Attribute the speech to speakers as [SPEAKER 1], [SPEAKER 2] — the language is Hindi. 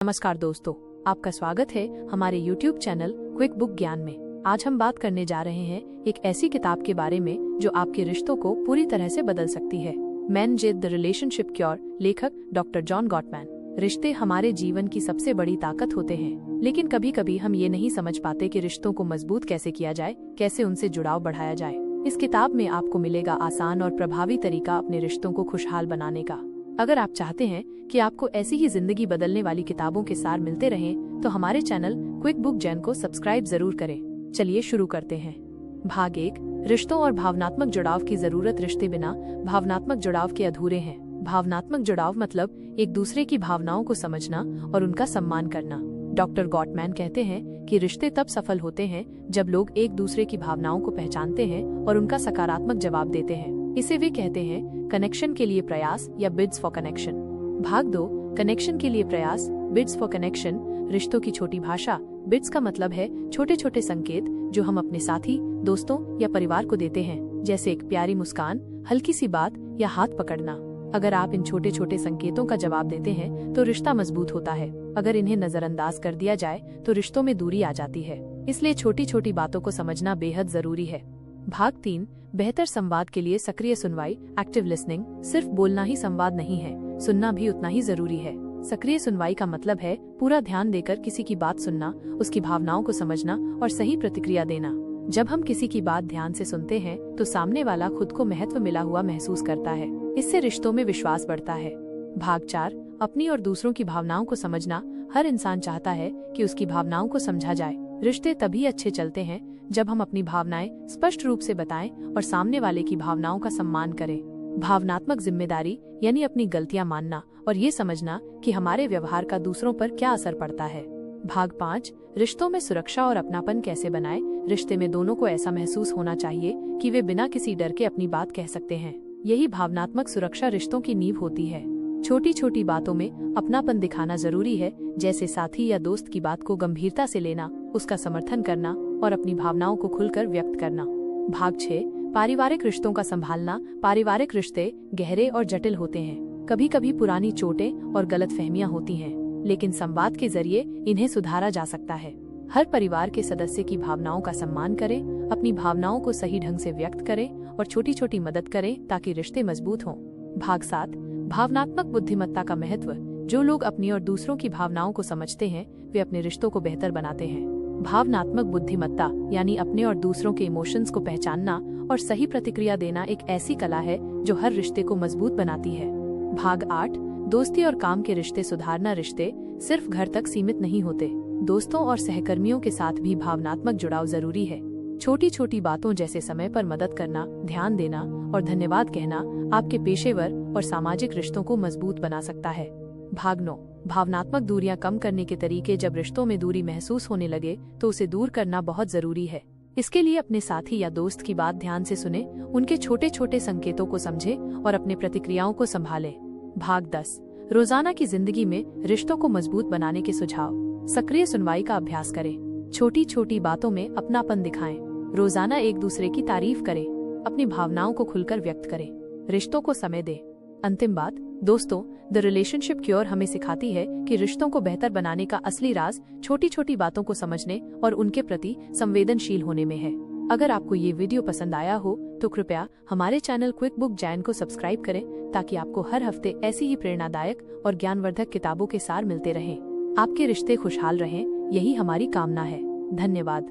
[SPEAKER 1] नमस्कार दोस्तों, आपका स्वागत है हमारे YouTube चैनल क्विक बुक ज्ञान में। आज हम बात करने जा रहे हैं एक ऐसी किताब के बारे में जो आपके रिश्तों को पूरी तरह से बदल सकती है। मैन द रिलेशनशिप क्योर, लेखक डॉक्टर जॉन गॉटमैन। रिश्ते हमारे जीवन की सबसे बड़ी ताकत होते हैं, लेकिन कभी कभी हम ये नहीं समझ पाते कि रिश्तों को मजबूत कैसे किया जाए, कैसे उनसे जुड़ाव बढ़ाया जाए। इस किताब में आपको मिलेगा आसान और प्रभावी तरीका अपने रिश्तों को खुशहाल बनाने का। अगर आप चाहते हैं कि आपको ऐसी ही जिंदगी बदलने वाली किताबों के सार मिलते रहें, तो हमारे चैनल क्विक बुक ज्ञान को सब्सक्राइब जरूर करें। चलिए शुरू करते हैं। भाग 1, रिश्तों और भावनात्मक जुड़ाव की जरूरत। रिश्ते बिना भावनात्मक जुड़ाव के अधूरे हैं। भावनात्मक जुड़ाव मतलब एक दूसरे की भावनाओं को समझना और उनका सम्मान करना। डॉक्टर गॉटमैन कहते हैं कि रिश्ते तब सफल होते हैं जब लोग एक दूसरे की भावनाओं को पहचानते हैं और उनका सकारात्मक जवाब देते हैं। इसे वे कहते हैं कनेक्शन के लिए प्रयास या बिड्स फॉर कनेक्शन। भाग 2, कनेक्शन के लिए प्रयास, बिड्स फॉर कनेक्शन। रिश्तों की छोटी भाषा। बिड्स का मतलब है छोटे छोटे संकेत जो हम अपने साथी, दोस्तों या परिवार को देते हैं, जैसे एक प्यारी मुस्कान, हल्की सी बात या हाथ पकड़ना। अगर आप इन छोटे छोटे संकेतों का जवाब देते हैं तो रिश्ता मजबूत होता है। अगर इन्हें नजरअंदाज कर दिया जाए तो रिश्तों में दूरी आ जाती है। इसलिए छोटी छोटी बातों को समझना बेहद जरूरी है। भाग 3, बेहतर संवाद के लिए सक्रिय सुनवाई, एक्टिव लिसनिंग। सिर्फ बोलना ही संवाद नहीं है, सुनना भी उतना ही जरूरी है। सक्रिय सुनवाई का मतलब है पूरा ध्यान देकर किसी की बात सुनना, उसकी भावनाओं को समझना और सही प्रतिक्रिया देना। जब हम किसी की बात ध्यान से सुनते हैं तो सामने वाला खुद को महत्व मिला हुआ महसूस करता है। इससे रिश्तों में विश्वास बढ़ता है। भाग 4, अपनी और दूसरों की भावनाओं को समझना। हर इंसान चाहता है कि उसकी भावनाओं को समझा जाए। रिश्ते तभी अच्छे चलते हैं जब हम अपनी भावनाएं स्पष्ट रूप से बताएं और सामने वाले की भावनाओं का सम्मान करें। भावनात्मक जिम्मेदारी यानी अपनी गलतियां मानना और ये समझना कि हमारे व्यवहार का दूसरों पर क्या असर पड़ता है। भाग 5, रिश्तों में सुरक्षा और अपनापन कैसे बनाएं। रिश्ते में दोनों को ऐसा महसूस होना चाहिए कि वे बिना किसी डर के अपनी बात कह सकते हैं। यही भावनात्मक सुरक्षा रिश्तों की नींव होती है। छोटी छोटी बातों में अपनापन दिखाना जरूरी है, जैसे साथी या दोस्त की बात को गंभीरता से लेना, उसका समर्थन करना और अपनी भावनाओं को खुलकर व्यक्त करना। भाग 6, पारिवारिक रिश्तों का संभालना। पारिवारिक रिश्ते गहरे और जटिल होते हैं। कभी कभी पुरानी चोटें और गलतफहमियां होती हैं, लेकिन संवाद के जरिए इन्हें सुधारा जा सकता है। हर परिवार के सदस्य की भावनाओं का सम्मान करें, अपनी भावनाओं को सही ढंग से व्यक्त करें और छोटी छोटी मदद करें ताकि रिश्ते मजबूत हों। भाग 7, भावनात्मक बुद्धिमत्ता का महत्व। जो लोग अपनी और दूसरों की भावनाओं को समझते हैं वे अपने रिश्तों को बेहतर बनाते हैं। भावनात्मक बुद्धिमत्ता यानी अपने और दूसरों के इमोशंस को पहचानना और सही प्रतिक्रिया देना एक ऐसी कला है जो हर रिश्ते को मजबूत बनाती है। भाग 8, दोस्ती और काम के रिश्ते सुधारना। रिश्ते सिर्फ घर तक सीमित नहीं होते। दोस्तों और सहकर्मियों के साथ भी भावनात्मक जुड़ाव जरूरी है। छोटी छोटी बातों जैसे समय पर मदद करना, ध्यान देना और धन्यवाद कहना आपके पेशेवर और सामाजिक रिश्तों को मजबूत बना सकता है। भाग 9, भावनात्मक दूरियां कम करने के तरीके। जब रिश्तों में दूरी महसूस होने लगे तो उसे दूर करना बहुत जरूरी है। इसके लिए अपने साथी या दोस्त की बात ध्यान से सुने, उनके छोटे छोटे संकेतों को समझे और अपने प्रतिक्रियाओं को संभालें। भाग 10, रोजाना की जिंदगी में रिश्तों को मजबूत बनाने के सुझाव। सक्रिय सुनवाई का अभ्यास करें। छोटी छोटी बातों में अपनापन दिखाएं। रोजाना एक दूसरे की तारीफ करें। अपनी भावनाओं को खुलकर व्यक्त करें। रिश्तों को समय दें। अंतिम बात दोस्तों, द रिलेशनशिप क्योर हमें सिखाती है कि रिश्तों को बेहतर बनाने का असली राज छोटी छोटी बातों को समझने और उनके प्रति संवेदनशील होने में है। अगर आपको ये वीडियो पसंद आया हो तो कृपया हमारे चैनल क्विक बुक ज्ञान को सब्सक्राइब करें ताकि आपको हर हफ्ते ऐसी ही प्रेरणादायक और ज्ञानवर्धक किताबों के सार मिलते रहें। आपके रिश्ते खुशहाल रहें, यही हमारी कामना है। धन्यवाद।